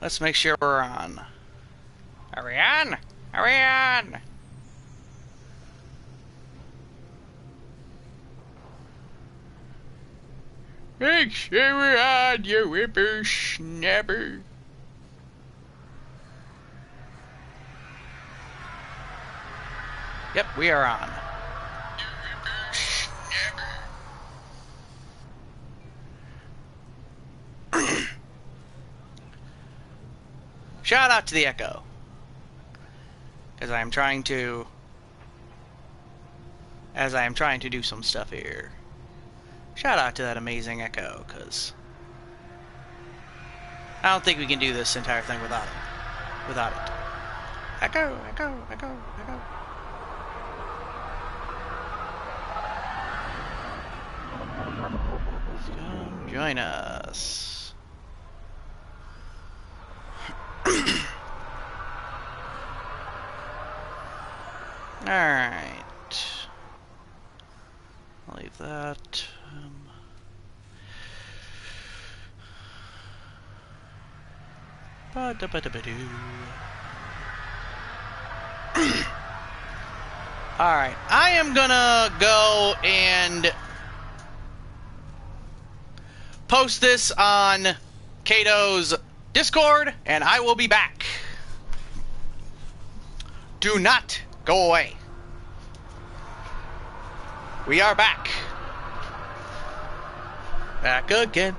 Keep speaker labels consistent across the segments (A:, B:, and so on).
A: Let's make sure we're on. Are we on? Are we on? Make sure we're on, you whippersnapper. Yep, we are on. Shout out to the Echo. As I am trying to do some stuff here. Shout out to that amazing Echo, because I don't think we can do this entire thing without it. Echo, Echo, Echo, Echo. Come join us. Alright. I'll leave that. Alright, I am gonna go and post this on Kato's Discord, and I will be back. Do not go away. We are back. Back again.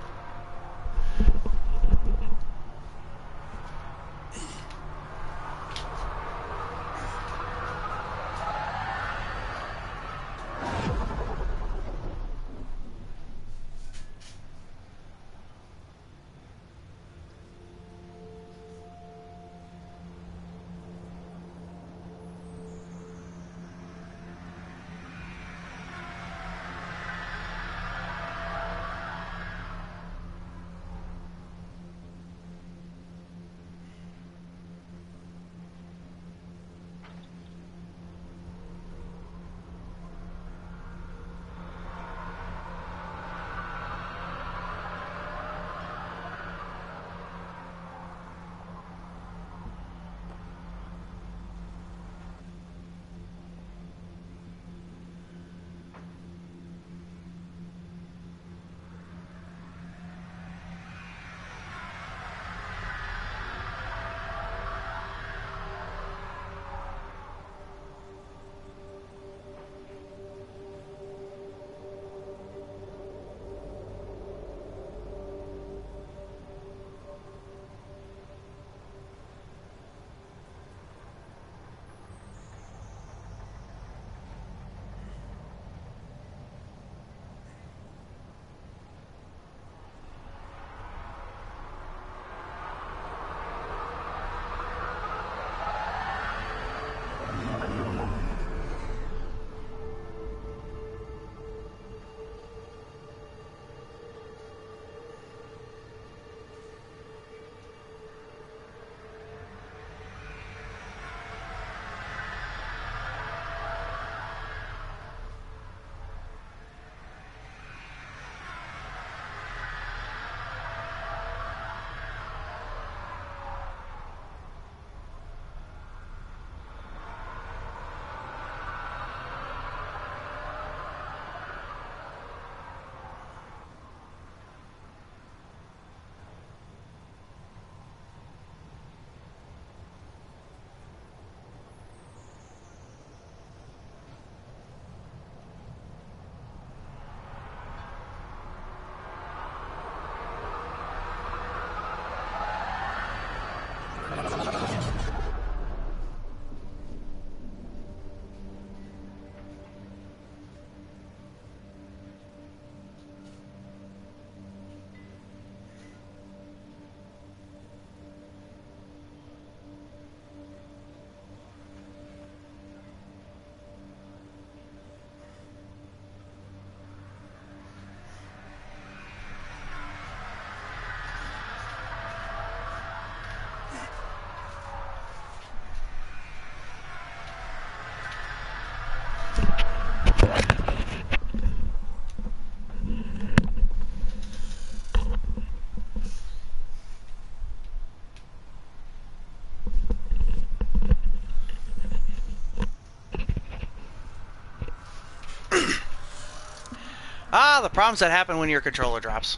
A: Ah, the problems that happen when your controller drops.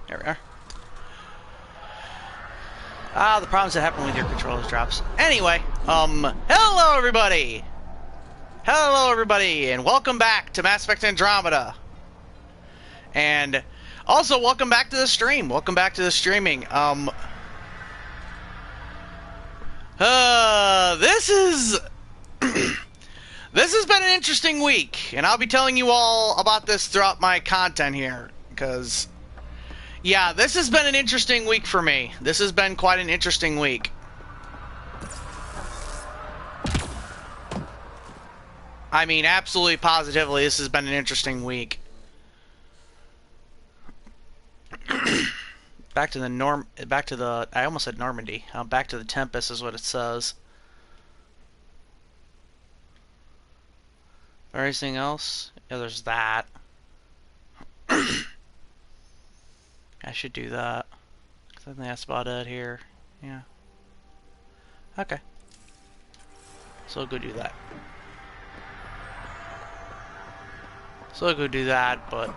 A: There we are. Ah, the problems that happen when your controller drops. Anyway, hello everybody! Hello everybody, and welcome back to Mass Effect Andromeda. And also, welcome back to the stream. Welcome back to the streaming. This is... This has been an interesting week, and I'll be telling you all about this throughout my content here, because, yeah, this has been an interesting week for me. This has been quite an interesting week. I mean, absolutely, positively, this has been an interesting week. Back to the I almost said Normandy. Back to the Tempest is what it says. Or anything else? Yeah, there's that. I should do that. I think that's about it here. Yeah. Okay. So I'll go do that. So I'll go do that, but,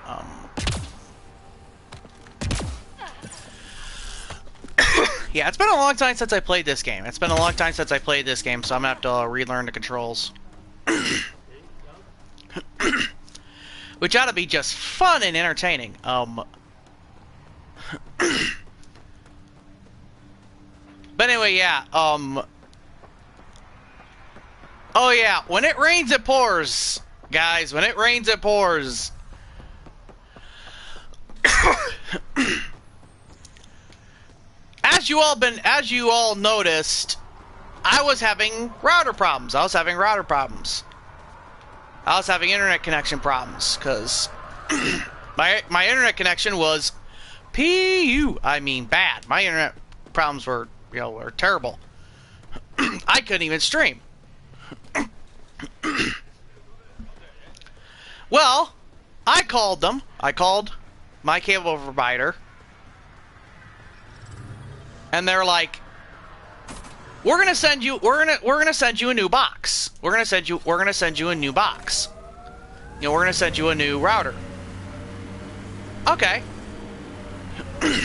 A: yeah, it's been a long time since I played this game. So I'm gonna have to relearn the controls. Which ought to be just fun and entertaining. But anyway, yeah, oh yeah, when it rains it pours, guys, when it rains it pours. As you all noticed, I was having router problems. I was having internet connection problems, because my internet connection was I mean bad. My internet problems were, were terrible. I couldn't even stream. Well, I called them. I called my cable provider, and they're like, we're gonna send you a new box. We're gonna send you a new box. We're gonna send you a new router. Okay. They're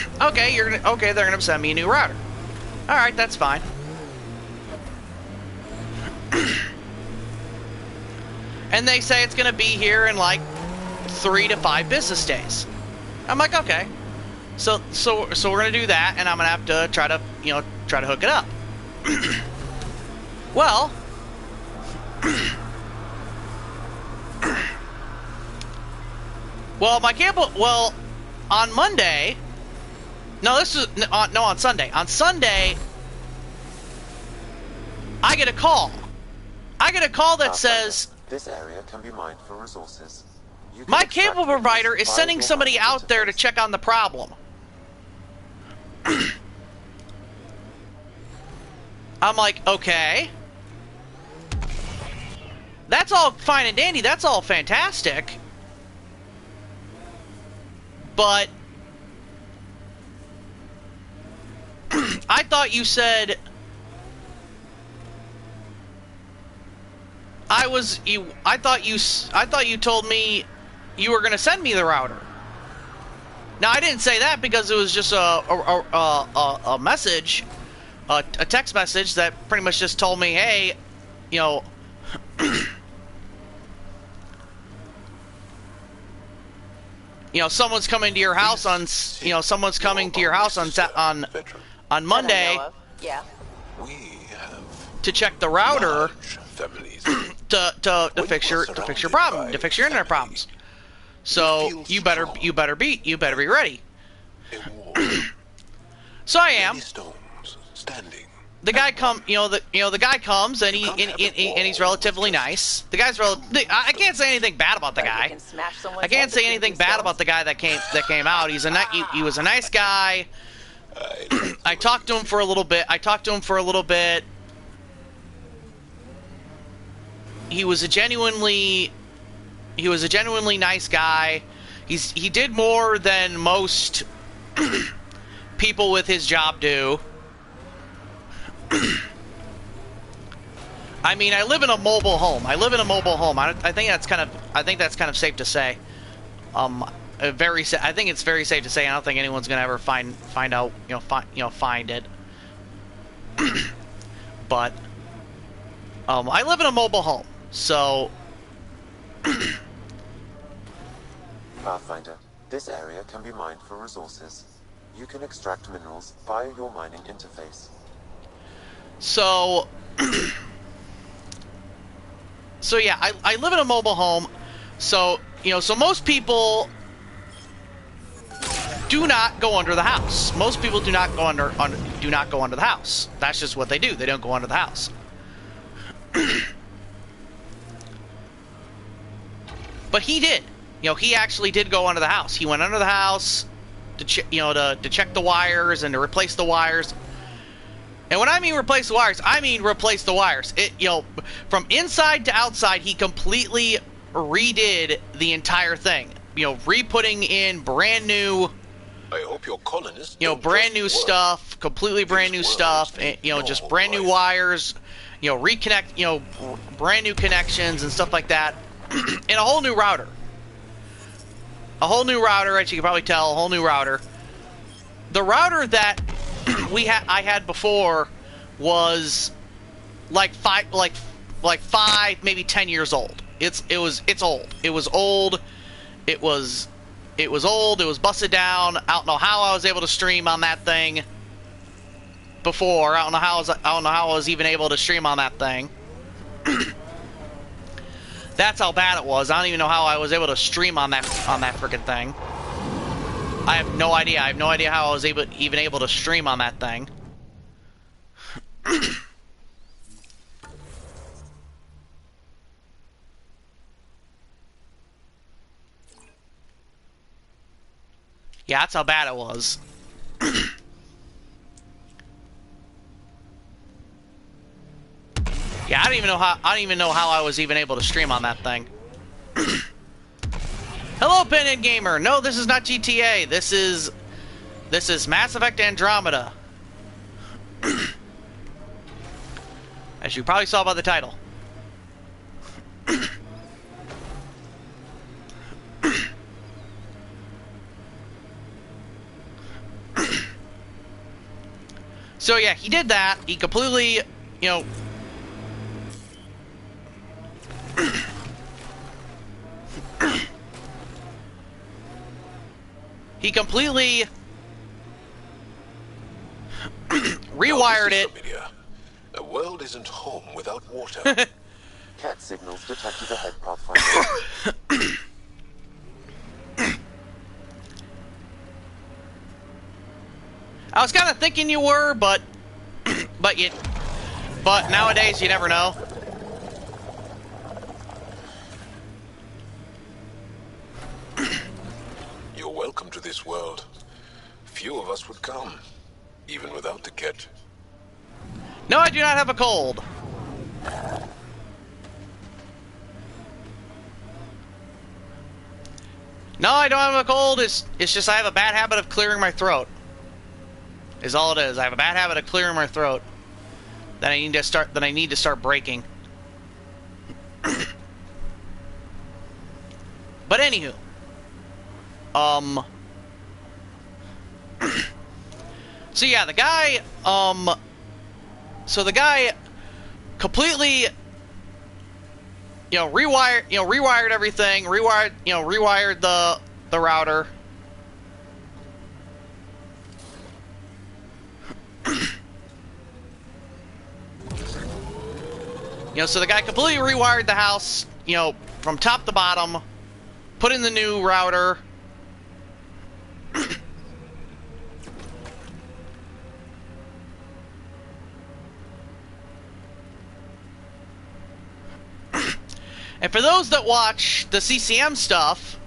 A: gonna send me a new router. Alright, that's fine. And they say it's gonna be here in like 3 to 5 business days. I'm like, okay. So we're gonna do that, and I'm gonna have to try to hook it up. Well, my cable. Well, on Monday. No, on Sunday. On Sunday, I get a call. That says
B: this area can be mined for resources.
A: My cable provider is sending somebody out there to check on the problem. I'm like, okay. That's all fine and dandy. That's all fantastic. But I thought you said I thought you told me you were going to send me the router. Now, I didn't say that because it was just a message, a text message that pretty much just told me, hey, someone's coming to your house on Monday.
C: Yeah.
A: To check the router to fix your problem, to fix your internet problems. So you better be ready. So I am. The guy the guy comes and he's relatively nice. The guy's I can't say anything bad about the guy. I can't say anything bad about the guy that came out. He was a nice guy. I talked to him for a little bit. He was a genuinely nice guy. He did more than most people with his job do. I mean, I live in a mobile home. I think that's kind of safe to say. I think it's very safe to say. I don't think anyone's gonna ever find out. Find it. But I live in a mobile home, so.
B: Pathfinder, this area can be mined for resources. You can extract minerals via your mining interface.
A: So. So yeah, I live in a mobile home, so so most people do not go under the house. Most people do not go under the house. That's just what they do. They don't go under the house. But he did. He actually did go under the house. He went under the house to check the wires and to replace the wires. And when I mean replace the wires, I mean replace the wires. From inside to outside, he completely redid the entire thing. Re-putting in brand new.
C: I hope your colonists.
A: Brand new stuff, completely brand new stuff. And, just brand new wires. Reconnect. Brand new connections and stuff like that. And a whole new router. A whole new router, as you can probably tell, a whole new router. The router that I had before was like 5, maybe 10 years old. It's old. It was old. It was old. It was busted down. I don't know how I was able to stream on that thing before. I don't know how I was even able to stream on that thing. That's how bad it was. I don't even know how I was able to stream on that freaking thing. I have no idea. I have no idea how I was even able to stream on that thing. Yeah, that's how bad it was. Yeah, I don't even know how I was even able to stream on that thing. Hello, Pinhead Gamer. No, this is not GTA. This is Mass Effect Andromeda. As you probably saw by the title. So yeah, he did that. He completely, he completely rewired it.
C: The world isn't home without water.
B: Cat signals detected ahead, Pathfinder.
A: I was kind of thinking you were, but nowadays you never know.
C: You're welcome to this world. Few of us would come, even without the kit.
A: No, I do not have a cold. No, I don't have a cold. It's just I have a bad habit of clearing my throat. Is all it is. I have a bad habit of clearing my throat that I need to start breaking. But anywho, so yeah, the guy completely rewired everything, rewired the router. So the guy completely rewired the house, from top to bottom, put in the new router. And for those that watch the CCM stuff,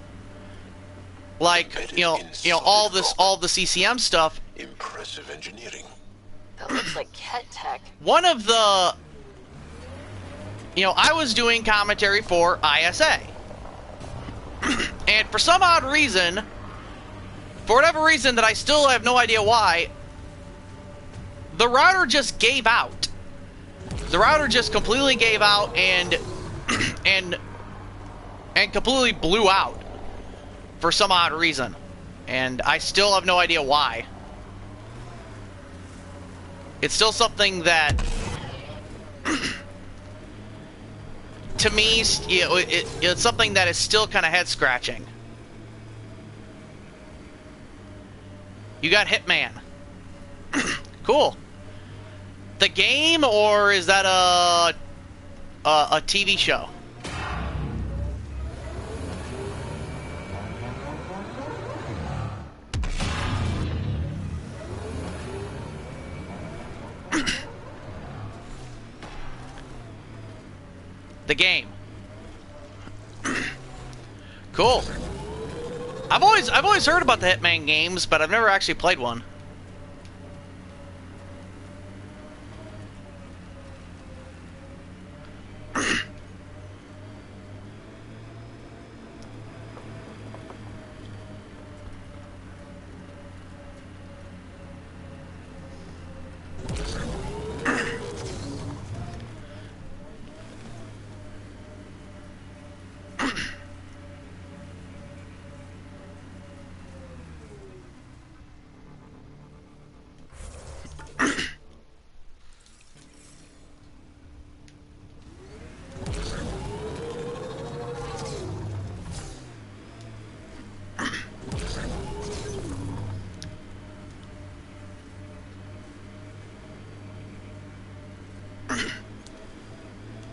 A: like, all the CCM stuff.
C: Impressive engineering.
D: That looks like cat tech.
A: One of the, I was doing commentary for ISA. And for some odd reason, for whatever reason that I still have no idea why, the router just gave out. The router just completely gave out and and completely blew out for some odd reason, and I still have no idea why. It's still something that, to me, it's something that is still kind of head scratching. You got Hitman. Cool. The game, or is that a TV show? The game. Cool. I've always heard about the Hitman games, but I've never actually played one.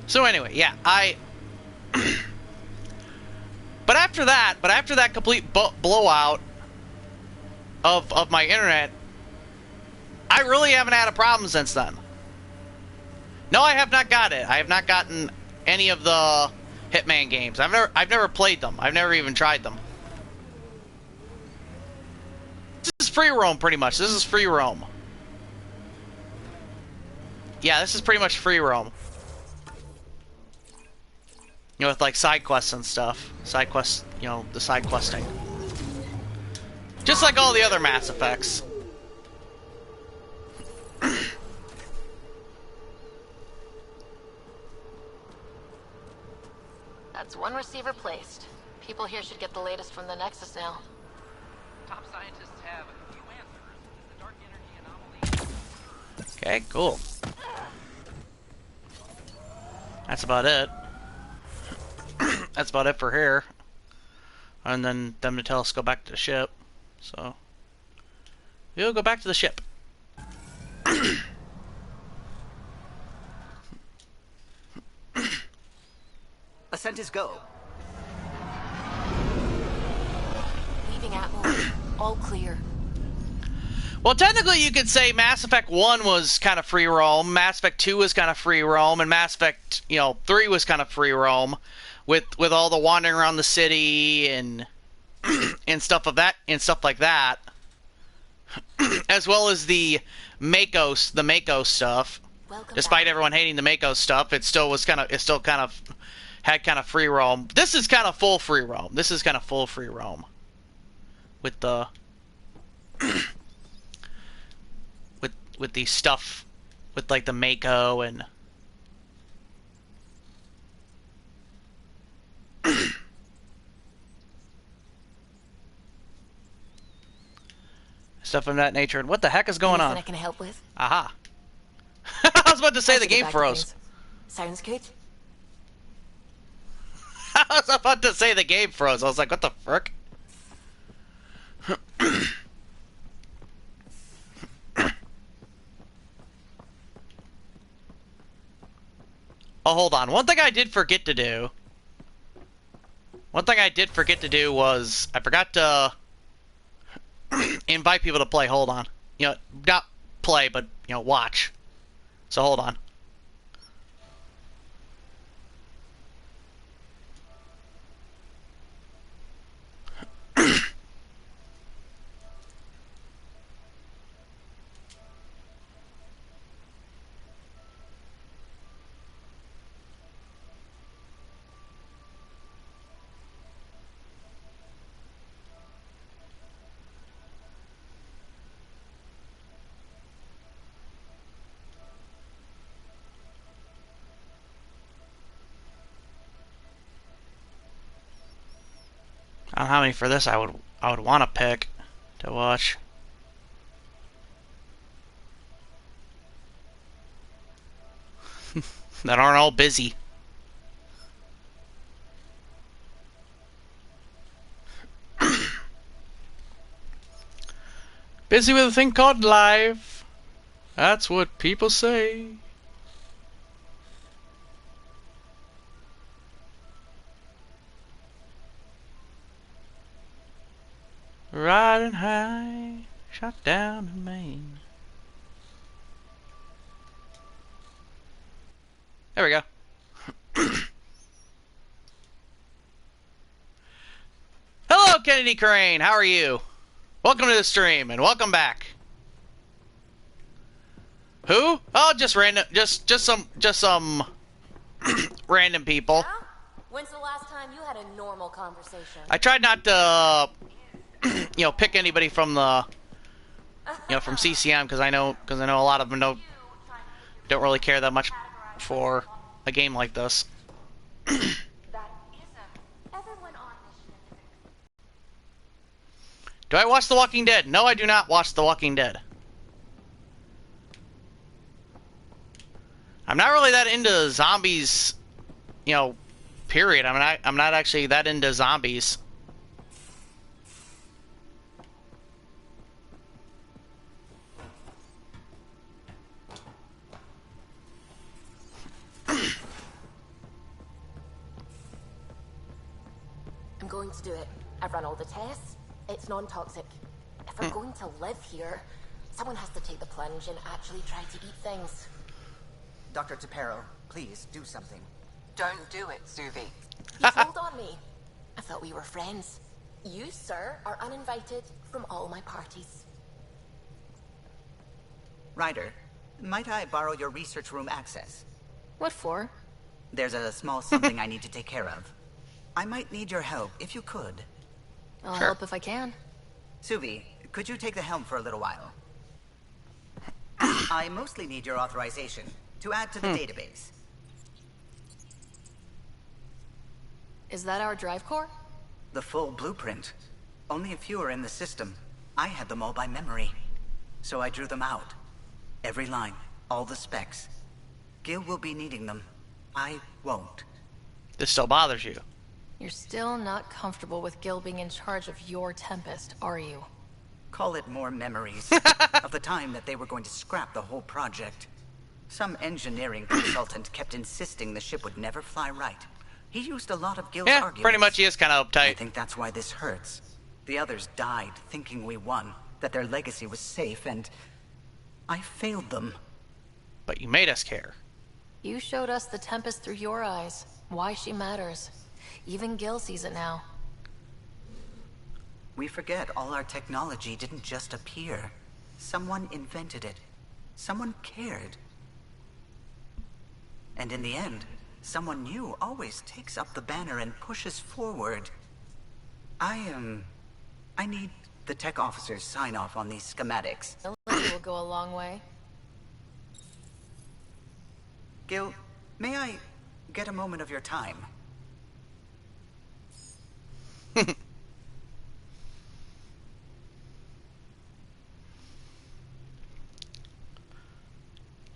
A: So anyway, yeah, but after that complete blowout of my internet, I really haven't had a problem since then. No, I have not got it. I have not gotten any of the Hitman games. I've never played them. I've never even tried them. This is free roam, pretty much. This is free roam. Yeah, this is pretty much free roam. You know, with like side quests and stuff. Side quests, you know, the side questing. Just like all the other Mass Effects.
D: That's one receiver placed. People here should get the latest from the Nexus now.
E: Top scientists have a few answers. The dark energy anomaly.
A: Okay, cool. That's about it. That's about it for here. And then them to tell us to go back to the ship. So we'll go back to the ship.
E: Ascent is go.
D: Leaving Atmos. All clear.
A: Well, technically you could say Mass Effect 1 was kind of free roam, Mass Effect 2 was kind of free roam, and Mass Effect, 3 was kind of free roam with all the wandering around the city and and stuff like that. As well as the Mako stuff. Despite everyone hating the Mako stuff, it still had kind of free roam. This is kind of full free roam. This is kind of full free roam. With the with the stuff with like the Mako and stuff of that nature. And what the heck is going on?
D: I can help with?
A: Aha. I was about to say the game froze.
D: Sounds good.
A: I was about to say the game froze. I was like, what the frick? Oh, hold on. One thing I did forget to do was I forgot to invite people to play. Hold on. Not play, but, watch. So hold on. I don't know how many for this I would want to pick to watch. That aren't all busy. Busy with a thing called life. That's what people say. Riding high, shot down in Maine. There we go. Hello, Kennedy Crane. How are you? Welcome to the stream and welcome back. Who? Oh, just random, just some random people.
F: Yeah? When's the last time you had a normal conversation?
A: I tried not to, pick anybody from the, from CCM because I know a lot of them don't really care that much for a game like this. Do I watch The Walking Dead? No, I do not watch The Walking Dead. I'm not really that into zombies, period. I'm not actually that into zombies.
F: I'm going to do it. I've run all the tests. It's non-toxic. If we're going to live here, someone has to take the plunge and actually try to eat things.
G: Dr. Tapero, please do something.
H: Don't do it, Suvi.
F: You told on me. I thought we were friends. You, sir, are uninvited from all my parties.
G: Ryder, might I borrow your research room access?
F: What for?
G: There's a small something I need to take care of. I might need your help, if you could.
F: I'll help if I can.
G: Suvi, could you take the helm for a little while? I mostly need your authorization to add to the database.
F: Is that our drive core?
G: The full blueprint. Only a few are in the system. I had them all by memory. So I drew them out. Every line, all the specs. Gil will be needing them. I won't.
A: This still bothers you.
F: You're still not comfortable with Gil being in charge of your Tempest, are you?
G: Call it more memories of the time that they were going to scrap the whole project. Some engineering consultant kept insisting the ship would never fly right. He used a lot of Gil's arguments.
A: Pretty much he is kind of uptight.
G: I think that's why this hurts. The others died thinking we won, that their legacy was safe, and I failed them.
A: But you made us care.
F: You showed us the Tempest through your eyes. Why she matters. Even Gil sees it now.
G: We forget all our technology didn't just appear. Someone invented it. Someone cared. And in the end, someone new always takes up the banner and pushes forward. I need the tech officer's sign-off on these schematics.
F: It will go a long way.
G: Gil, may I get a moment of your time?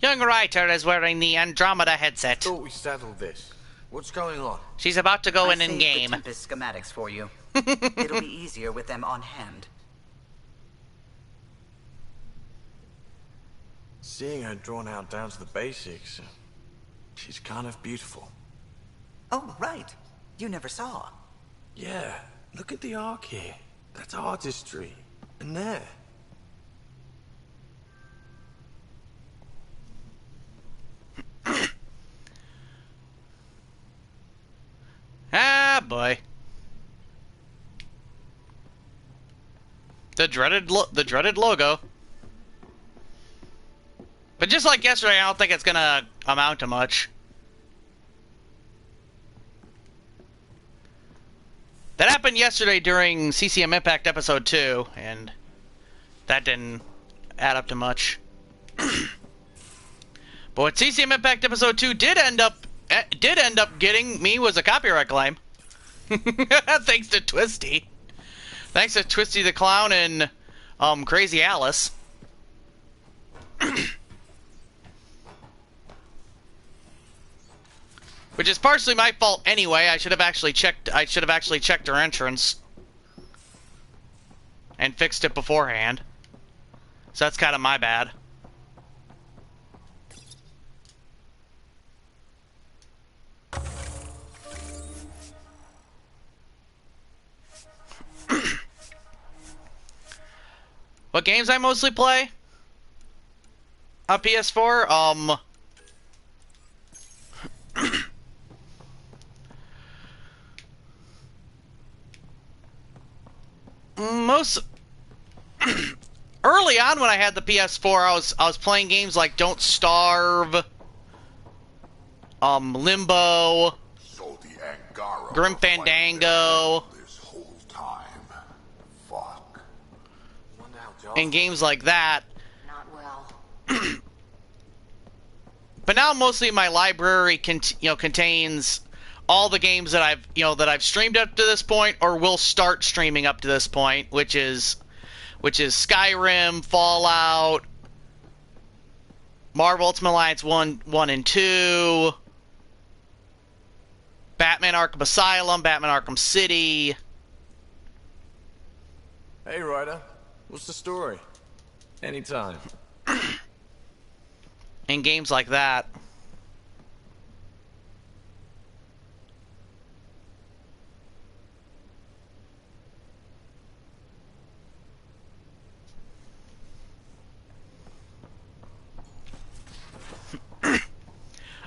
A: Young writer is wearing the Andromeda headset.
I: Thought we settled this. What's going on?
A: She's about to go
G: I
A: in game.
G: the Tempest schematics for you. It'll be easier with them on hand.
I: Seeing her drawn out down to the basics, she's kind of beautiful.
G: Oh, right. You never saw.
I: Yeah, look at the arc here. That's artistry. And there.
A: Ah, boy. The dreaded logo. But just like yesterday, I don't think it's gonna amount to much. That happened yesterday during CCM Impact Episode 2, and that didn't add up to much. But what CCM Impact Episode 2 did end up getting me was a copyright claim. Thanks to Twisty. Thanks to Twisty the Clown and Crazy Alice. Which is partially my fault anyway. I should have actually checked her entrance and fixed it beforehand. So that's kind of my bad. What games I mostly play on PS4? Most early on when I had the PS4, I was playing games like Don't Starve, Limbo,
C: So the Angara
A: Grim Fandango,
C: this whole time. Fuck.
A: and games like that.
F: Not well.
A: But now mostly my library contains all the games that I've streamed up to this point or will start streaming up to this point, which is Skyrim, Fallout, Marvel Ultimate Alliance 1 and 2, Batman Arkham Asylum, Batman Arkham City.
I: Hey, Ryder. What's the story? Anytime.
A: And games like that.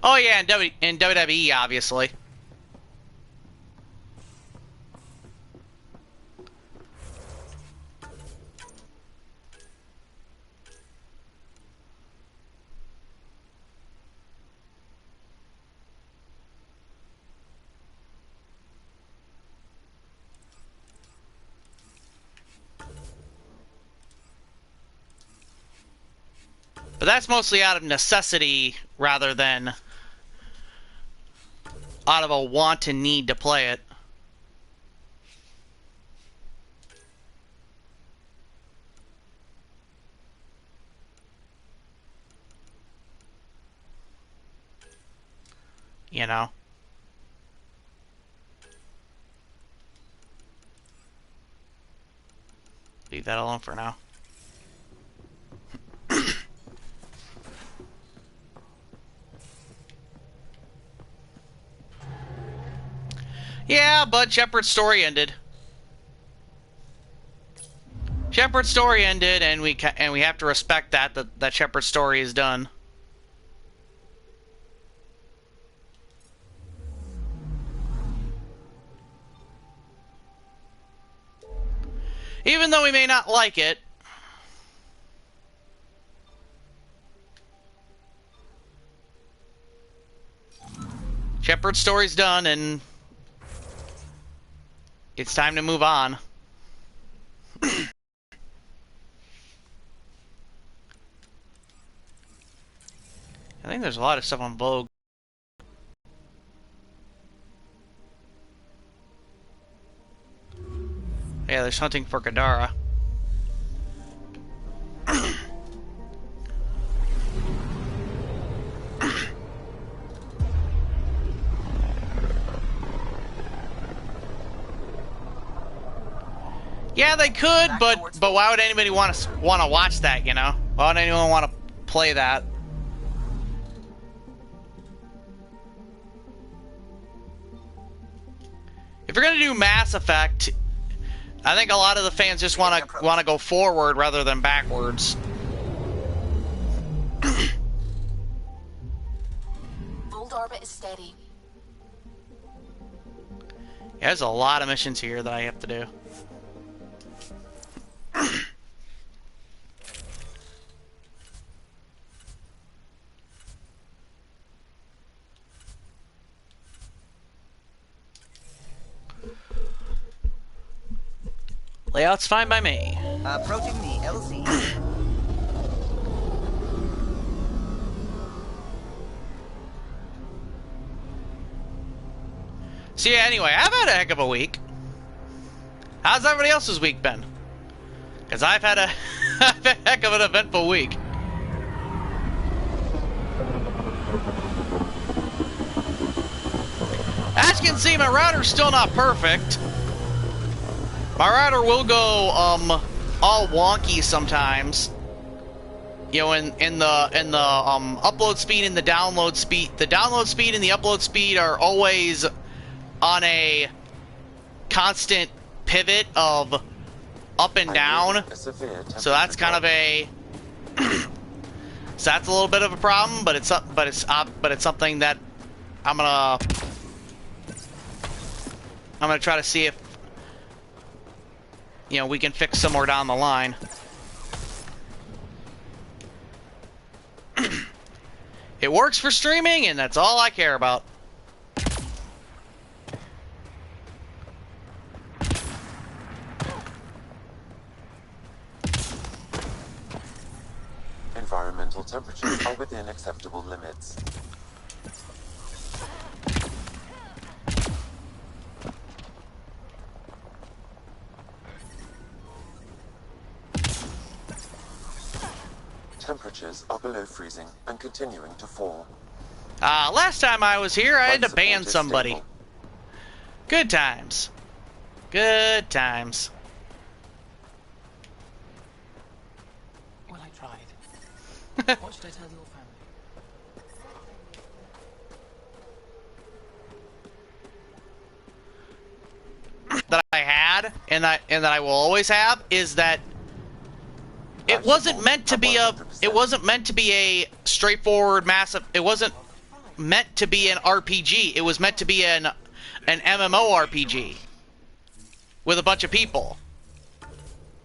A: Oh yeah, and WWE, obviously. But that's mostly out of necessity rather than out of a want and need to play it. You know? Leave that alone for now. Yeah, but Shepard's story ended. Shepard's story ended, and we have to respect that Shepard's story is done. Even though we may not like it. Shepard's story's done, and it's time to move on. I think there's a lot of stuff on Vogue. Yeah, there's hunting for Gadara. Yeah, they could, but why would anybody want to watch that? You know, why would anyone want to play that? If you're gonna do Mass Effect, I think a lot of the fans just want to go forward rather than backwards.
F: Old orbit is steady.
A: Yeah, there's a lot of missions here that I have to do. Layout's fine by me.
G: Approaching the LZ.
A: So yeah, anyway, I've had a heck of a week. How's everybody else's week been? Because I've had a heck of an eventful week. As you can see, my router's still not perfect. My router will go all wonky sometimes. You know, in the upload speed and the download speed. The download speed and the upload speed are always on a constant pivot of up and down. So that's kind of a so that's a little bit of a problem, but it's something that I'm gonna try to see if we can fix somewhere down the line. It works for streaming, and that's all I care about.
B: Environmental temperatures are within acceptable limits. Temperatures are below freezing and continuing to fall.
A: Last time I was here, I had to ban somebody. Good times. Good times.
E: Well, I tried. What should I tell your family?
A: That I had, and that I will always have, is that it wasn't meant to be a straightforward massive. It wasn't meant to be an RPG. It was meant to be an MMO RPG with a bunch of people.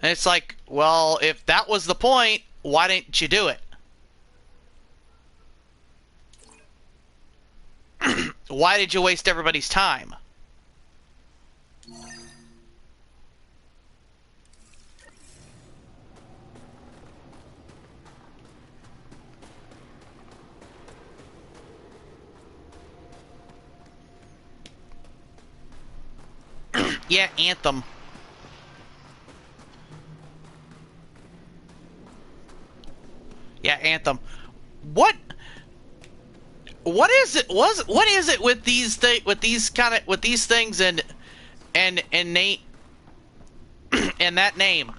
A: And it's like, well, if that was the point, why didn't you do it? Why did you waste everybody's time? Yeah, Anthem. Yeah, Anthem. What is it? What is it with these things and Nate and that name?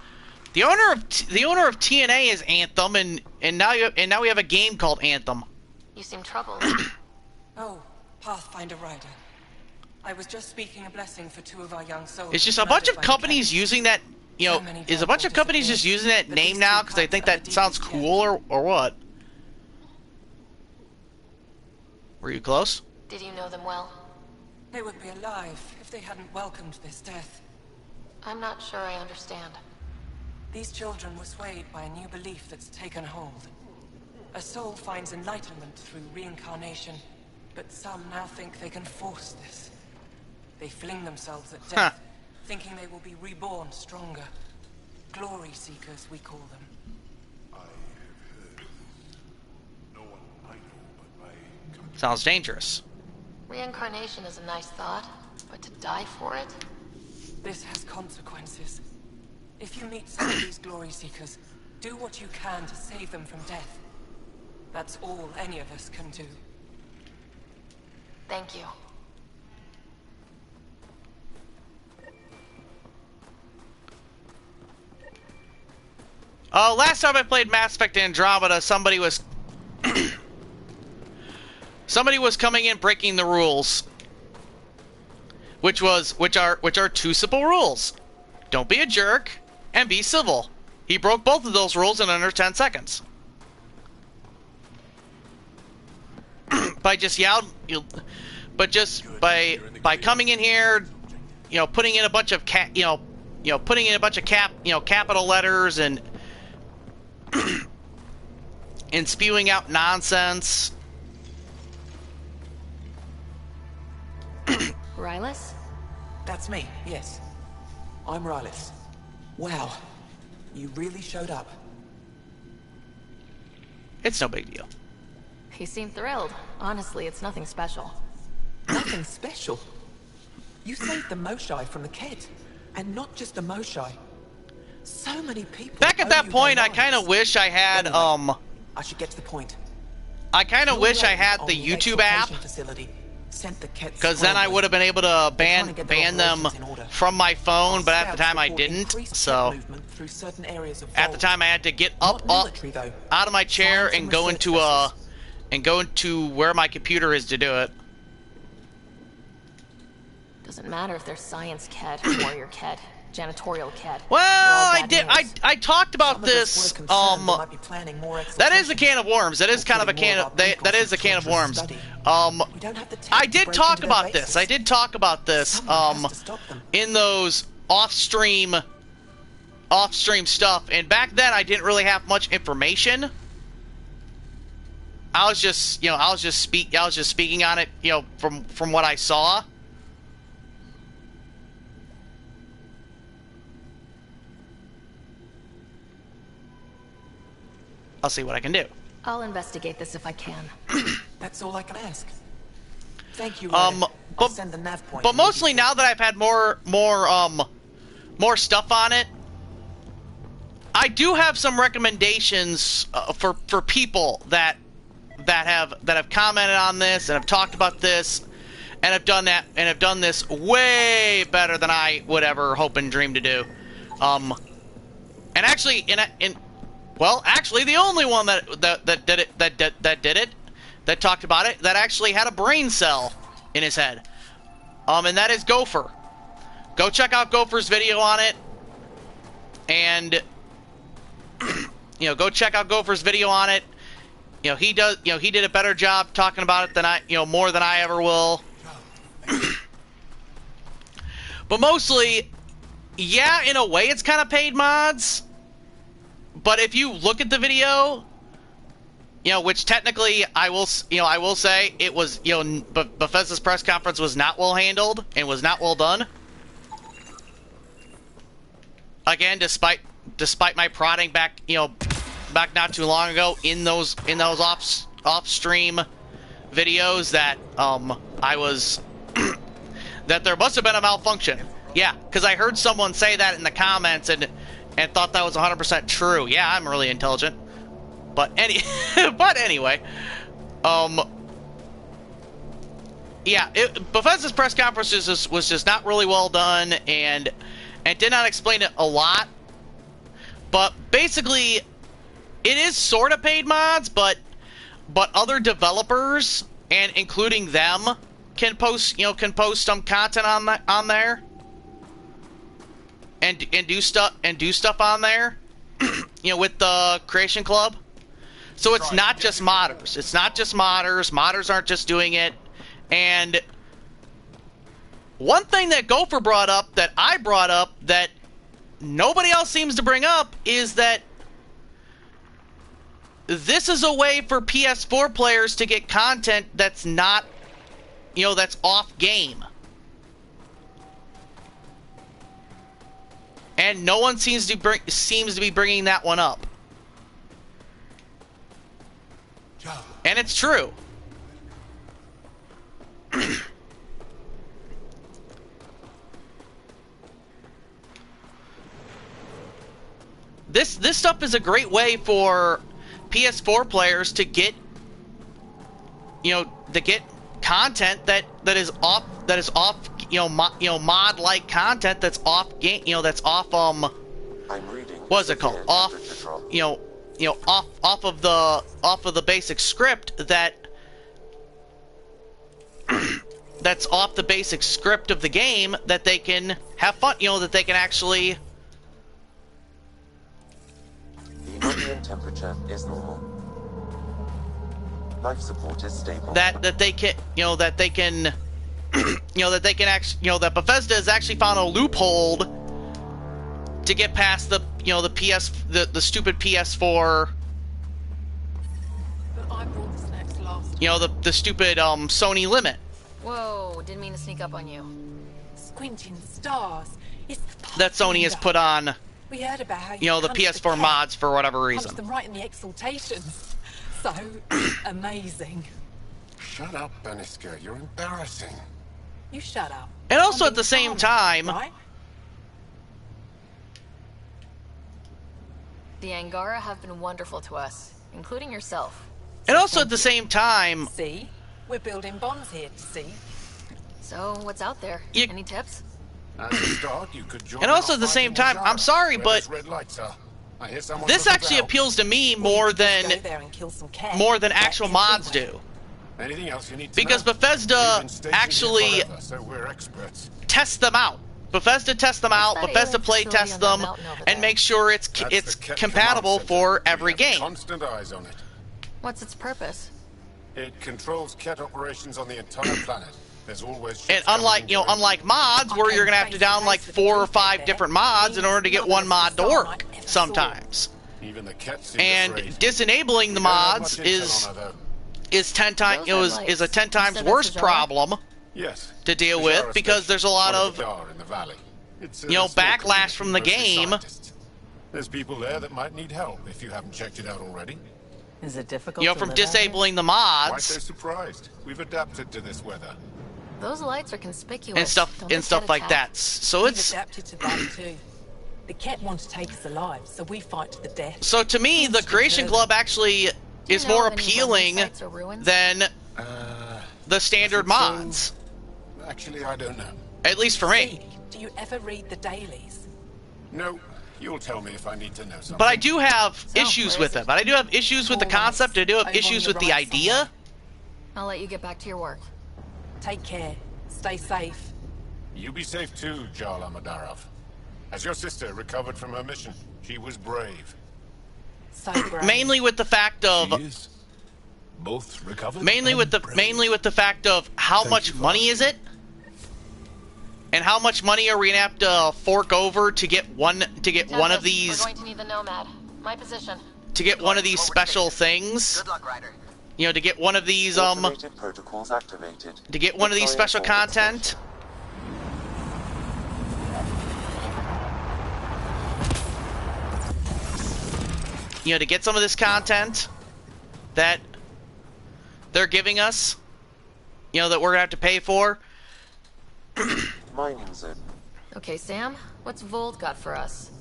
A: The owner of TNA is Anthem, and now we have a game called Anthem.
D: You seem troubled.
J: Oh, Pathfinder Rider. I was just speaking a blessing for two of our young souls.
A: It's just a bunch of companies using that, is a bunch of companies just using that name now because they think that sounds cool or what? Were you close?
D: Did you know them well?
J: They would be alive if they hadn't welcomed this death.
D: I'm not sure I understand.
J: These children were swayed by a new belief that's taken hold. A soul finds enlightenment through reincarnation, but some now think they can force this. They fling themselves at death, thinking they will be reborn stronger. Glory seekers, we call them.
C: I have heard. No one I know but my company.
A: Sounds dangerous.
D: Reincarnation is a nice thought, but to die for it?
J: This has consequences. If you meet some of these glory seekers, do what you can to save them from death. That's all any of us can do.
D: Thank you.
A: Last time I played Mass Effect Andromeda, somebody was coming in breaking the rules, which are two simple rules: don't be a jerk and be civil. He broke both of those rules in under 10 seconds by just by coming in here, putting in a bunch of capital letters and and spewing out nonsense.
K: Rylus?
E: That's me, yes. I'm Rylus. Wow. You really showed up.
A: It's no big deal.
K: He seemed thrilled. Honestly, it's nothing special.
E: Nothing special? You saved the Moshai from the Ked. And not just the Moshai. So many people.
A: Back at that point, I kind of wish I had,
E: anyway, I should get to the point.
A: I kind of wish I had the YouTube app. Because then I would have been able to ban them from my phone, but at the time I didn't. So at the time I had to get up out of my chair and go into where my computer is to do it.
F: Doesn't matter if they're science Ked, warrior Ked, janitorial Ked.
A: Well, I talked about this. That is a can of worms. That is kind of a can of that is a can of worms. I did talk about this. I did talk about this in those off-stream stuff. And back then I didn't really have much information. I was just speaking on it, from what I saw. I'll see what I can do.
F: I'll investigate this if I can.
E: That's all I can ask. Thank you.
A: I'll send the nav point. But mostly now that I've had more stuff on it, I do have some recommendations for people that have commented on this and have talked about this and have done that and have done this way better than I would ever hope and dream to do. And actually, well, actually, the only one that did it, that talked about it, that actually had a brain cell in his head, and that is Gopher. Go check out Gopher's video on it, and go check out Gopher's video on it. He did a better job talking about it than more than I ever will. But mostly, yeah, in a way, it's kind of paid mods. But if you look at the video, which technically I will say it was, Bethesda's press conference was not well handled and was not well done. Again, despite my prodding back not too long ago in those off-stream videos that I was that there must have been a malfunction. Yeah, because I heard someone say that in the comments and thought that was 100% true. Yeah, I'm really intelligent. But anyway, yeah, Bethesda's press conference was just not really well done and did not explain it a lot. But basically, it is sort of paid mods, but other developers and including them can post some content on there. And do stuff on there, with the Creation Club. So it's not just modders. It's not just modders. Modders aren't just doing it. And one thing that Gopher brought up that I brought up that nobody else seems to bring up is that this is a way for PS4 players to get content that's not, that's off game. And no one seems to be bringing that one up. And it's true. This stuff is a great way for PS4 players to get content that is off mod-like content that's off game, that's off what's it called? Off off of the basic script that's off the basic script of the game that they can have fun, that they can actually.
B: The ambient temperature is normal. Life support is stable.
A: That they can that Bethesda has actually found a loophole to get past the stupid PS4.
J: But I brought the snacks last.
A: The stupid Sony limit.
F: Whoa, didn't mean to sneak up on you.
J: Squinting stars. It's
A: that Sony has put on.
J: We heard about how
A: the PS4 mods for whatever reason.
J: Punched them right in the exaltations. So amazing.
C: Shut up, Bannister. You're embarrassing.
J: You shut up.
A: And also at the same time,
J: right?
D: The Angara have been wonderful to us, including yourself.
A: and also at the same time,
J: See? We're building bonds here, see?
D: So, what's out there? Any tips?
C: As a start, you could join
A: and also
C: our
A: at the
C: fight
A: same
C: in
A: time,
C: Wajara,
A: I'm sorry,
C: where
A: but
C: those red lights are. I hear someone
A: this
C: looking
A: actually
C: for help.
A: appeals to me more than
J: Go there and kill some cats.
A: actual mods do.
C: Anything else you need to
A: Because
C: know?
A: Bethesda
C: We've been stationed here
A: actually
C: forever, so we're experts.
A: tests them out. Bethesda tests them out,
D: that
A: Bethesda
D: alien
A: play
D: facility
A: tests
D: on that
A: them,
D: mountain over
A: and
D: there?
A: make sure it's
C: That's the Ket
A: compatible
C: Command
A: for
C: Center.
A: every
C: We have
A: game.
C: constant eyes on it.
D: What's its purpose?
C: It controls Ket operations on the entire planet. There's always ships
A: And
C: coming
A: unlike,
C: and
A: you know,
C: going.
A: unlike mods, where you're gonna have to down like 4 or 5 different mods in order to get one mod to work sometimes.
C: Even the Ket seem
A: And
C: afraid.
A: disenabling the
C: We don't have
A: mods
C: much intel on her, though.
A: is 10 times is a 10 times
D: So
A: worse
D: that's a
A: problem
C: Yes.
A: to deal
C: Wajara
A: with because
C: Station,
A: there's a lot
C: one
A: of
C: the Dar in the valley. It's a
A: you know,
C: small
A: backlash
C: community,
A: from the
C: mostly
A: game.
C: scientists. There's people there that might need help if you haven't checked it out already.
J: Is it difficult
A: you know
J: to
A: from
J: live out here?
A: disabling the
C: Why
A: mods
C: so surprised? We've adapted to this weather.
D: Those lights are conspicuous.
A: and stuff
D: Don't they
A: like
D: get
A: that.
D: attacked?
A: So
J: We've
A: it's
J: adapted to that too. The Ket want to take us alive, so we fight to the death.
A: so to me the Creation Club actually
D: Do you
A: is
D: know
A: more
D: of any
A: appealing
D: wondrous sites or ruins?
A: than the standard mods,
C: Actually, I don't know.
A: at least for me.
J: Do you ever read the dailies?
C: No, you'll tell me if I need to know something.
A: But I do have issues
D: where
A: with
D: is
A: it.
D: it?
A: But I do have issues with the
J: All right.
A: concept. I do have
J: Over
A: issues
J: on
A: with
J: the
A: the
J: right
A: idea.
J: somewhere.
D: I'll let you get back to your work.
J: Take care. Stay safe.
C: You be safe too, Jarl Amadarov. Has your sister recovered from her mission? She was brave.
J: So brave.
A: Mainly with the fact of
C: is. Both recovered.
A: mainly with the fact of how much money is it, and how much money are we gonna have to fork over to get one of
D: Tempest,
A: these
D: We're going to need the Nomad. My position.
A: special things.
G: Good luck, Ryder.
A: You know, to get one of these
B: Automated protocols activated.
A: to get one of these
B: Deploying
A: special
B: forward
A: content.
B: station.
A: You know, to get some of this content that they're giving us, you know, that we're gonna have to pay for.
B: Mining zone.
D: Okay, Sam, what's Vold got for us?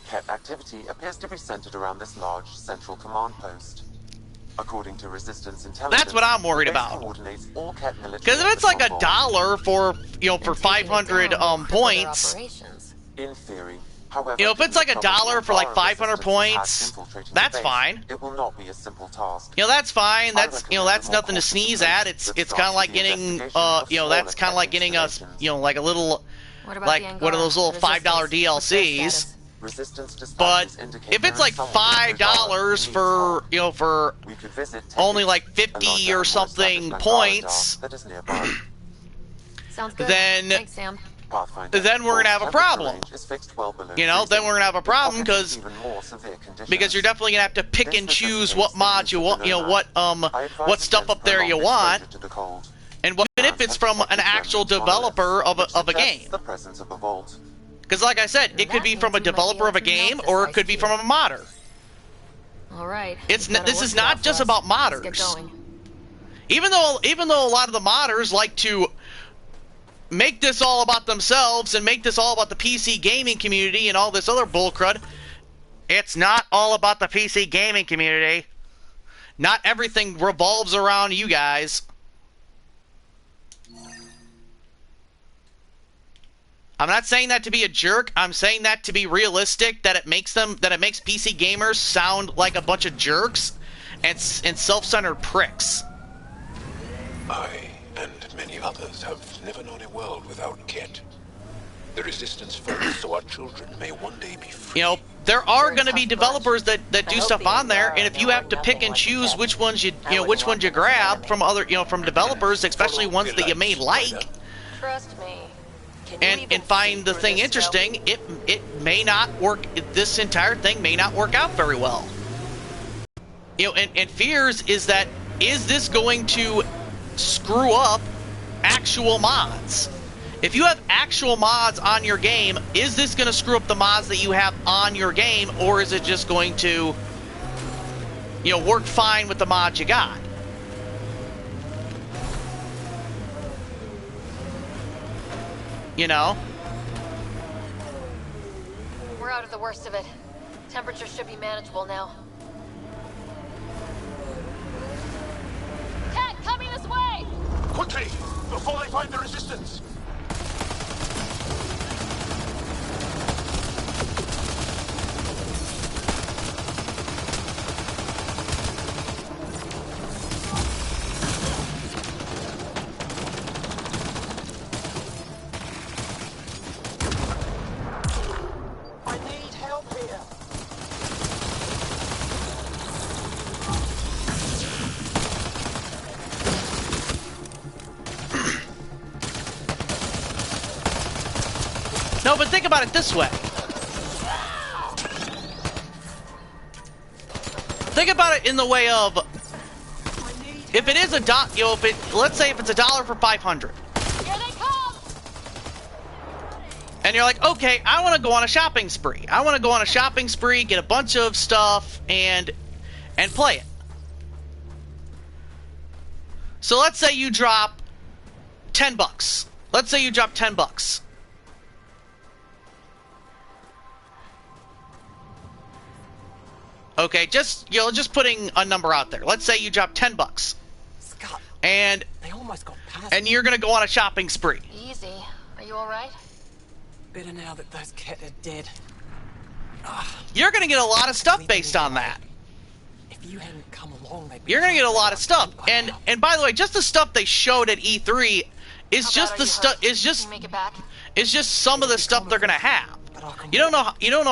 B: Ket activity appears to be centered around this large central command post. According to Resistance intelligence,
A: That's what I'm worried
B: the base
A: about.
B: coordinates all Ket military
A: Because if it's like
B: personnel.
A: $1 for, you know, for
D: And taking it
A: 500
D: down will cripple their
A: points,
D: operations.
B: In theory, however,
A: you know, if it's like
B: given the
A: $1 for like
B: trouble
A: 500
B: Resistance has
A: points,
B: infiltrating the
A: that's
B: base,
A: fine.
B: It will not be a simple task.
A: You know, that's fine. That's, you know,
B: recommend
A: that's
B: a more
A: nothing to
B: cautious
A: sneeze
B: approach
A: at.
B: that
A: It's
B: starts
A: kind of like
B: with the
A: getting,
B: investigation of
A: you know,
B: smaller
A: that's kind of like
B: Ket
A: getting us,
B: installations.
A: you know, like a little,
D: What about
A: like
D: the
A: one of those little
D: Angara?
A: $5
D: Resistance? What's their
A: DLCs.
D: status?
B: Resistance
A: But
B: dispatches indicate
A: if
B: there
A: it's
B: is
A: like
B: someone in
A: $5 for, you know, for
B: we could visit
A: only
B: Tepid,
A: like
B: a
A: 50
B: larger,
A: or
B: more
A: something
B: established
A: points,
B: Angara that is nearby.
D: Sounds good.
A: then-
D: Thanks, Sam.
B: Pathfinder,
A: then we're gonna have a
B: temperature
A: problem.
B: range is fixed well below
A: You know, then
B: freezing,
A: we're gonna have a
B: with
A: problem
B: pockets of
A: 'cause-
B: even more severe conditions.
A: because you're definitely gonna have to pick
B: This
A: and choose
B: necessitates
A: what
B: the
A: mods you
B: use of
A: want,
B: the
A: you know,
B: Nomad. I advise
A: what stuff
B: against
A: up there you
B: prolonged
A: want,
B: exposure to the cold.
A: and what even if it's from an actual developer of a game.
B: The presence of a vault.
A: Because like I said, it could be from a developer of a game, or it could be from a modder.
D: All right.
A: It's
D: We've got
A: this
D: our
A: is
D: work cut out
A: not
D: for
A: just
D: us.
A: about
D: Let's get
A: modders.
D: going.
A: Even though a lot of the modders like to make this all about themselves and make this all about the PC gaming community and all this other bullcrud, it's not all about the PC gaming community. Not everything revolves around you guys. I'm not saying that to be a jerk. I'm saying that to be realistic. That it makes PC gamers sound like a bunch of jerks and self-centered pricks.
C: I and many others have never known a world without Ket. The Resistance fought so our children may one day be free.
A: You know, there are
D: Very
A: going to be
D: tough
A: developers that do
D: hope
A: stuff
D: the
A: on there,
D: Angara
A: and if you
D: know
A: have to pick
D: nothing
A: and
D: like
A: choose
D: that.
A: which ones you
D: I
A: know
D: wouldn't
A: which
D: want
A: ones you
D: them as an
A: grab
D: enemy.
A: from other from developers, especially
C: Follow
A: ones
C: the
A: that you may
C: lights,
A: like,
C: Ryder.
D: Trust me. Can you even
A: and find
D: see
A: the
D: through
A: thing
D: this
A: interesting, it may not work. This entire thing may not work out very well. You know, and fears is this going to screw up actual mods? If you have actual mods on your game, is this going to screw up the mods that you have on your game, or is it just going to, you know, work fine with the mods you got? you know?
D: We're out of the worst of it. Temperature should be manageable now. Cat, coming this way!
C: Quickly! Before they find the resistance!
E: I need help here.
A: No, but think about it this way. Think about it in the way of, if it is a you know, let's say if it's $1 for 500.
D: Here they come!
A: And you're like, okay, I want to go on a shopping spree. I want to go on a shopping spree, get a bunch of stuff, and play it. So let's say you drop $10. Let's say you drop $10. Okay, just putting a number out there. Let's say you drop $10.
E: Scott,
A: and
E: they almost got past
A: and you're gonna go on a shopping spree.
D: Easy. Are you alright?
E: Better now that those Ket are dead.
A: You're gonna get a lot of stuff based on that.
E: If you hadn't come along,
A: you're gonna get a lot of stuff. And by the way, just the stuff they showed at E3 is just the stuff. Is just some of the stuff they're gonna have. You don't know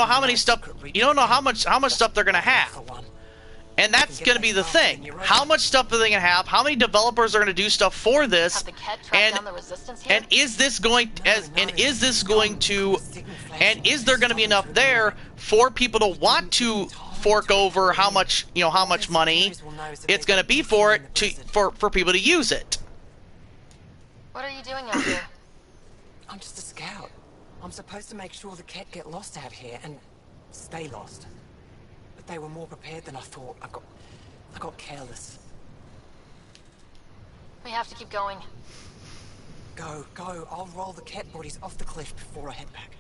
A: how many stuff. You don't know how much stuff they're gonna have. And that's going to be the thing. How much stuff are they going to have? How many developers are going to do stuff for this? And is there going to be enough there for people to want to fork over how much money it's going to be for people to use it?
D: What are you doing out here?
E: I'm just a scout. I'm supposed to make sure the Ket get lost out here and stay lost. But they were more prepared than I thought. I got careless.
D: We have to keep going.
E: Go. I'll roll the Ket bodies off the cliff before I head back.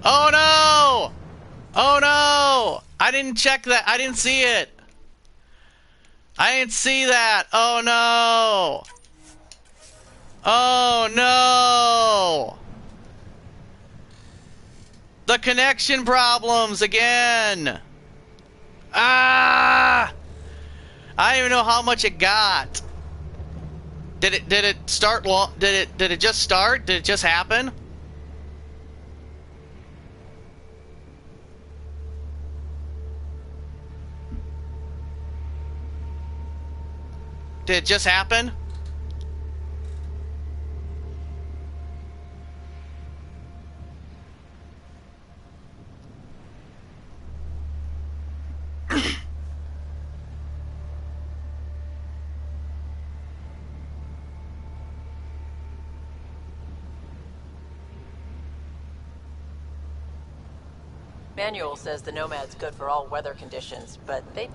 A: Oh no! Oh no! I didn't check that. I didn't see it. I didn't see that. Oh no! Oh no! The connection problems again. Ah! I don't even know how much it got. Did it start? Did it just start? Did it just happen? Did it just happen?
K: Manual says the Nomad's good for all weather conditions, but they